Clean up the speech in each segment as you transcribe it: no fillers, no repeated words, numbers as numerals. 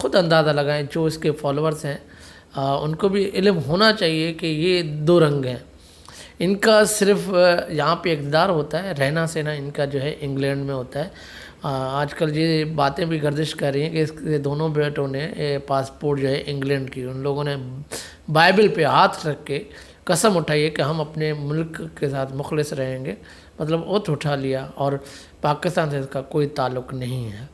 خود اندازہ لگائیں، جو اس کے فالوورز ہیں ان کو بھی علم ہونا چاہیے کہ یہ دو رنگ ہیں. ان کا صرف یہاں پہ اقتدار ہوتا ہے، رہنا سہنا ان کا جو ہے انگلینڈ میں ہوتا ہے. آج کل یہ باتیں بھی گردش کر رہی ہیں کہ اس کے دونوں بیٹوں نے پاسپورٹ جو ہے انگلینڈ کی، ان لوگوں نے بائبل پہ ہاتھ رکھ کے قسم اٹھائی ہے کہ ہم اپنے ملک کے ساتھ مخلص رہیں گے، مطلب اوتھ اٹھا لیا، اور پاکستان سے اس کا کوئی تعلق نہیں ہے.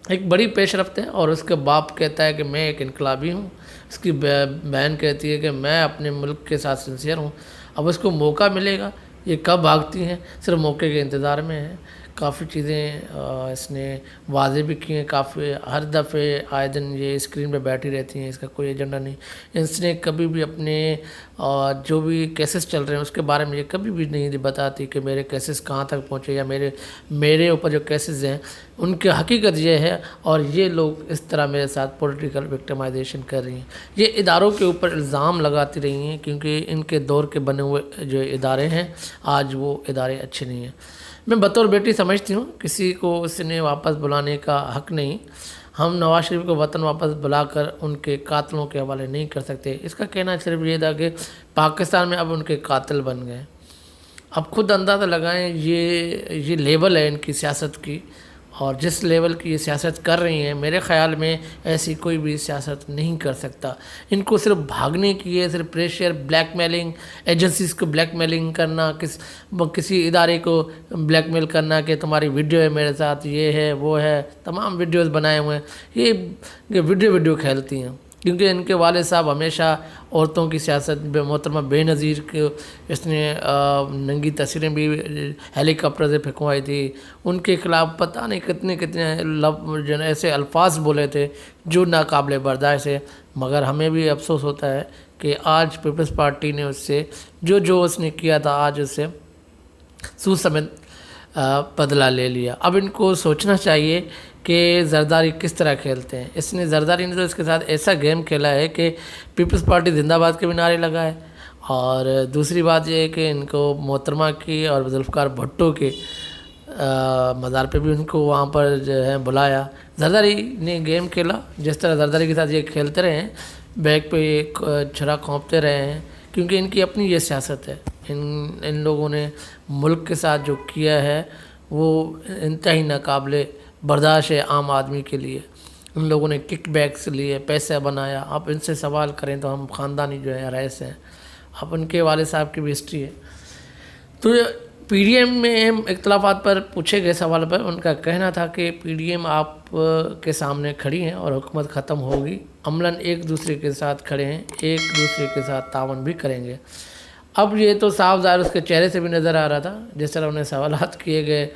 ایک بڑی پیش رفت ہے. اور اس کے باپ کہتا ہے کہ میں ایک انقلابی ہوں، اس کی بہن کہتی ہے کہ میں اپنے ملک کے ساتھ سنسیئر ہوں. اب اس کو موقع ملے گا، یہ کب بھاگتی ہیں، صرف موقع کے انتظار میں ہیں. کافی چیزیں اس نے واضح بھی کی ہیں، کافی ہر دفعے آئے دن یہ اسکرین پہ بیٹھی رہتی ہیں، اس کا کوئی ایجنڈا نہیں. اس نے کبھی بھی اپنے جو بھی کیسز چل رہے ہیں اس کے بارے میں یہ کبھی بھی نہیں بتاتی کہ میرے کیسز کہاں تک پہنچے، یا میرے اوپر جو کیسز ہیں ان کی حقیقت یہ ہے. اور یہ لوگ اس طرح میرے ساتھ پولیٹیکل وکٹمائزیشن کر رہی ہیں. یہ اداروں کے اوپر الزام لگاتی رہی ہیں، کیونکہ ان کے دور کے بنے ہوئے جو ادارے ہیں آج وہ ادارے اچھے نہیں ہیں. میں بطور بیٹی سمجھتی ہوں کسی کو اس نے واپس بلانے کا حق نہیں. ہم نواز شریف کو وطن واپس بلا کر ان کے قاتلوں کے حوالے نہیں کر سکتے. اس کا کہنا صرف یہ تھا کہ پاکستان میں اب ان کے قاتل بن گئے. اب خود اندازہ لگائیں یہ لیول ہے ان کی سیاست کی، اور جس لیول کی یہ سیاست کر رہی ہیں میرے خیال میں ایسی کوئی بھی سیاست نہیں کر سکتا. ان کو صرف بھاگنے کی ہے، صرف پریشر، بلیک میلنگ، ایجنسیز کو بلیک میلنگ کرنا، کسی ادارے کو بلیک میل کرنا کہ تمہاری ویڈیو ہے میرے ساتھ، یہ ہے وہ ہے. تمام ویڈیوز بنائے ہوئے ہیں، یہ ویڈیو کھیلتی ہیں. کیونکہ ان کے والد صاحب ہمیشہ عورتوں کی سیاست محترمہ بے نظیر کے، اس نے ننگی تصویریں بھی ہیلی کاپٹر سے پھینکوائی تھی. ان کے خلاف پتہ نہیں کتنے ایسے الفاظ بولے تھے جو ناقابل برداشت ہے. مگر ہمیں بھی افسوس ہوتا ہے کہ آج پیپلز پارٹی نے اس سے جو اس نے کیا تھا آج اس سے سود سمیت بدلہ لے لیا. اب ان کو سوچنا چاہیے کہ زرداری کس طرح کھیلتے ہیں. اس نے زرداری نے تو اس کے ساتھ ایسا گیم کھیلا ہے کہ پیپلز پارٹی زندہ باد کے بھی نعرے لگائے، اور دوسری بات یہ ہے کہ ان کو محترمہ کی اور ذوالفقار بھٹو کے مزار پہ بھی ان کو وہاں پر جو ہے بلایا. زرداری نے گیم کھیلا، جس طرح زرداری کے ساتھ یہ کھیلتے رہے ہیں، بیک پہ ایک چھرا کھونپتے رہے ہیں، کیونکہ ان کی اپنی یہ سیاست ہے. ان لوگوں نے ملک کے ساتھ جو کیا ہے وہ انتہائی ناقابل برداشت ہے عام آدمی کے لیے. ان لوگوں نے کک بیکس لیے، پیسہ بنایا. آپ ان سے سوال کریں تو ہم خاندانی جو ہے رئیس ہیں. اب ان کے والد صاحب کی بھی ہسٹری ہے. تو پی ڈی ایم میں اختلافات پر پوچھے گئے سوال پر ان کا کہنا تھا کہ پی ڈی ایم آپ کے سامنے کھڑی ہیں اور حکومت ختم ہوگی، عملاً ایک دوسرے کے ساتھ کھڑے ہیں، ایک دوسرے کے ساتھ تعاون بھی کریں گے. اب یہ تو صاف ظاہر اس کے چہرے سے بھی نظر آ رہا تھا، جس طرح انہیں سوالات کیے گئے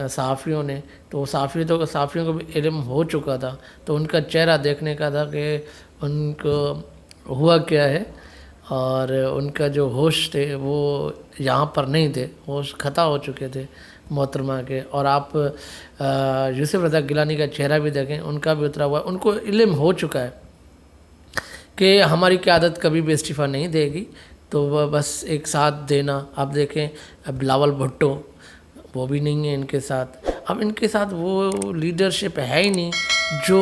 صحافیوں نے، تو صحافیوں کو بھی علم ہو چکا تھا. تو ان کا چہرہ دیکھنے کا تھا کہ ان کو ہوا کیا ہے، اور ان کا جو ہوش تھے وہ یہاں پر نہیں تھے، ہوش خطا ہو چکے تھے محترمہ کے. اور آپ یوسف رضا گیلانی کا چہرہ بھی دیکھیں، ان کا بھی اترا ہوا ہے. ان کو علم ہو چکا ہے کہ ہماری قیادت کبھی بھی استعفیٰ نہیں دے گی، تو وہ بس ایک ساتھ دینا. آپ دیکھیں بلاول بھٹو، وہ بھی نہیں ہے ان کے ساتھ. اب ان کے ساتھ وہ لیڈرشپ ہے ہی نہیں جو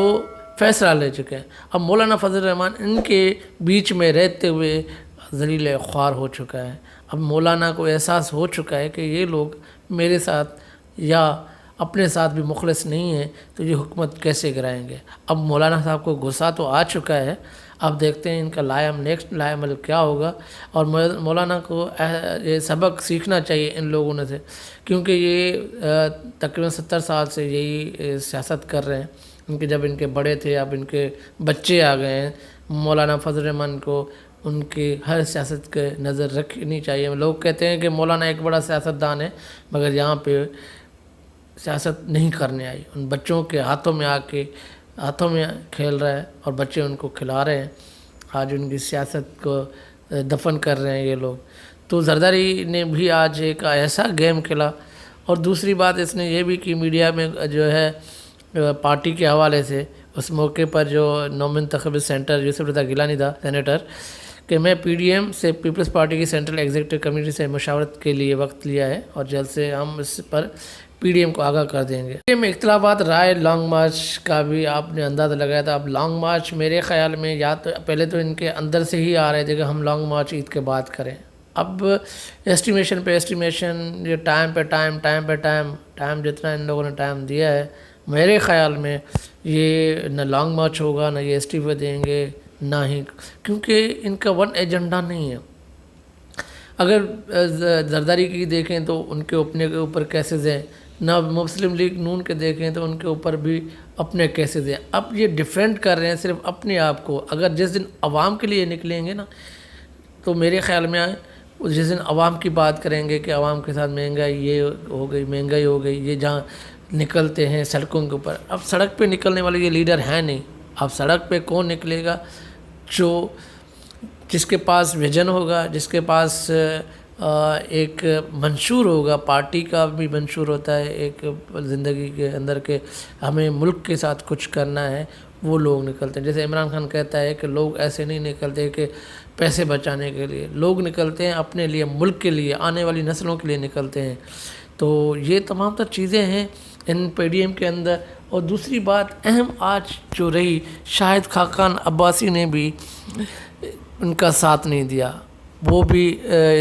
فیصلہ لے چکے ہیں. اب مولانا فضل الرحمان ان کے بیچ میں رہتے ہوئے ذلیل خوار ہو چکا ہے. اب مولانا کو احساس ہو چکا ہے کہ یہ لوگ میرے ساتھ یا اپنے ساتھ بھی مخلص نہیں ہیں، تو یہ حکومت کیسے گرائیں گے. اب مولانا صاحب کو غصہ تو آ چکا ہے. اب دیکھتے ہیں ان کا نیکسٹ لائے عمل کیا ہوگا. اور مولانا کو یہ سبق سیکھنا چاہیے ان لوگوں نے سے، کیونکہ یہ تقریباً 70 سال سے یہی سیاست کر رہے ہیں. ان کے جب ان کے بڑے تھے، اب ان کے بچے آ گئے ہیں. مولانا فضل الرحمان کو ان کی ہر سیاست کے نظر رکھنی چاہیے. لوگ کہتے ہیں کہ مولانا ایک بڑا سیاستدان ہے، مگر یہاں پہ سیاست نہیں کرنے آئی. ان بچوں کے ہاتھوں میں کھیل رہا ہے، اور بچے ان کو کھلا رہے ہیں. آج ان کی سیاست کو دفن کر رہے ہیں یہ لوگ. تو زرداری نے بھی آج ایک ایسا گیم کھیلا. اور دوسری بات اس نے یہ بھی کی میڈیا میں جو ہے پارٹی کے حوالے سے، اس موقع پر جو نومنتخب سینٹر یوسف رضا گیلانی تھا سینیٹر، کہ میں پی ڈی ایم سے پیپلز پارٹی کی سینٹرل ایگزیکٹو کمیٹی سے مشاورت کے لیے وقت لیا ہے، اور جلد سے ہم اس پر PDM کو آگاہ کر دیں گے۔ PDM میں اختلافات رائے لانگ مارچ کا بھی آپ نے اندازہ لگایا تھا۔ اب لانگ مارچ میرے خیال میں یا تو پہلے تو ان کے اندر سے ہی آ رہے تھے کہ ہم لانگ مارچ عید کے بعد کریں، اب ایسٹیمیشن پہ ایسٹیمیشن، یہ ٹائم پہ ٹائم جتنا ان لوگوں نے ٹائم دیا ہے، میرے خیال میں یہ نہ لانگ مارچ ہوگا، نہ یہ استعفے دیں گے، نہ ہی، کیونکہ ان کا ون ایجنڈا نہیں ہے۔ اگر زرداری کی دیکھیں تو ان کے اپنے کے اوپر کیسز ہیں، نہ مسلم لیگ نون کے دیکھیں تو ان کے اوپر بھی اپنے کیسز ہیں۔ اب یہ ڈیفینڈ کر رہے ہیں صرف اپنے آپ کو۔ اگر جس دن عوام کے لیے نکلیں گے نا، تو میرے خیال میں جس دن عوام کی بات کریں گے کہ عوام کے ساتھ مہنگائی یہ مہنگائی ہو گئی، یہ جہاں نکلتے ہیں سڑکوں کے اوپر، اب سڑک پہ نکلنے والے یہ لیڈر ہیں نہیں۔ اب سڑک پہ کون نکلے گا؟ جس کے پاس ویژن ہوگا، جس کے پاس ایک منشور ہوگا، پارٹی کا بھی منشور ہوتا ہے ایک زندگی کے اندر کہ ہمیں ملک کے ساتھ کچھ کرنا ہے، وہ لوگ نکلتے ہیں۔ جیسے عمران خان کہتا ہے کہ لوگ ایسے نہیں نکلتے کہ پیسے بچانے کے لیے، لوگ نکلتے ہیں اپنے لیے، ملک کے لیے، آنے والی نسلوں کے لیے نکلتے ہیں۔ تو یہ تمام تر چیزیں ہیں ان PDM کے اندر۔ اور دوسری بات اہم آج جو رہی، شاہد خاقان عباسی نے بھی ان کا ساتھ نہیں دیا، وہ بھی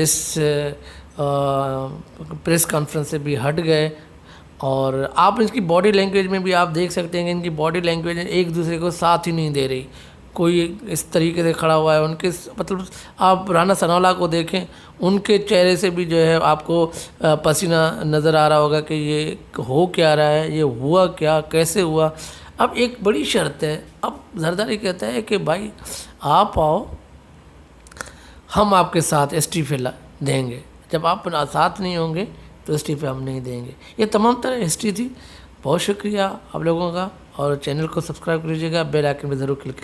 اس پریس کانفرنس سے بھی ہٹ گئے۔ اور آپ اس کی باڈی لینگویج میں بھی آپ دیکھ سکتے ہیں کہ ان کی باڈی لینگویج ایک دوسرے کو ساتھ ہی نہیں دے رہی، کوئی اس طریقے سے کھڑا ہوا ہے۔ ان کے مطلب آپ رانا ثناءاللہ کو دیکھیں، ان کے چہرے سے بھی جو ہے آپ کو پسینہ نظر آ رہا ہوگا کہ یہ ہو کیا رہا ہے، یہ ہوا کیا، کیسے ہوا۔ اب ایک بڑی شرط ہے، اب زرداری کہتا ہے کہ بھائی آپ آؤ، ہم آپ کے ساتھ استعفے دیں گے، جب آپ ساتھ نہیں ہوں گے تو استعفے ہم نہیں دیں گے۔ یہ تمام طرح ہسٹری تھی۔ بہت شکریہ آپ لوگوں کا، اور چینل کو سبسکرائب کیجیے گا، بیل آئکن پہ ضرور کلک